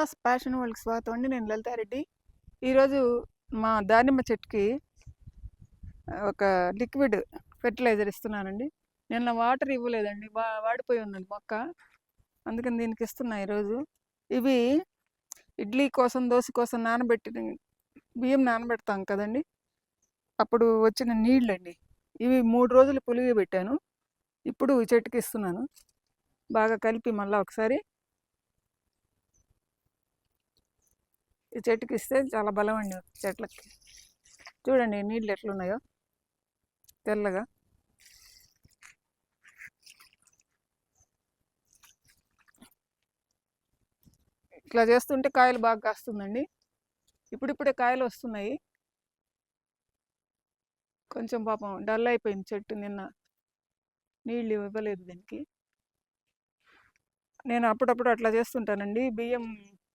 Suhas passion వాళ్ళకి స్వాగతం అండి. నేను లలితారెడ్డి. ఈరోజు మా దానిమ్మ చెట్టుకి ఒక లిక్విడ్ ఫెర్టిలైజర్ ఇస్తున్నానండి. నిన్న వాటర్ ఇవ్వలేదండి, వాడిపోయి ఉన్నది మొక్క. అందుకని దీనికి ఇస్తున్నా ఈరోజు. ఇవి ఇడ్లీ కోసం, దోశ కోసం బియ్యం నానబెడతాం కదండి, అప్పుడు వచ్చిన నీళ్ళండి. ఇవి 3 రోజులు పులిగి పెట్టాను. ఇప్పుడు ఈ చెట్టుకి ఇస్తున్నాను. బాగా కలిపి మళ్ళీ ఒకసారి ఈ చెట్టుకి ఇస్తే చాలా బలం అండి చెట్లకి. చూడండి నీళ్ళు ఎట్లున్నాయో తెల్లగా. ఇట్లా చేస్తుంటే కాయలు బాగా కాస్తుందండి. ఇప్పుడిప్పుడే కాయలు వస్తున్నాయి. కొంచెం పాపం డల్ అయిపోయింది చెట్టు, నిన్న నీళ్ళు ఇవ్వలేదు దీనికి. నేను అప్పుడప్పుడు అట్లా చేస్తుంటానండి. బియ్యం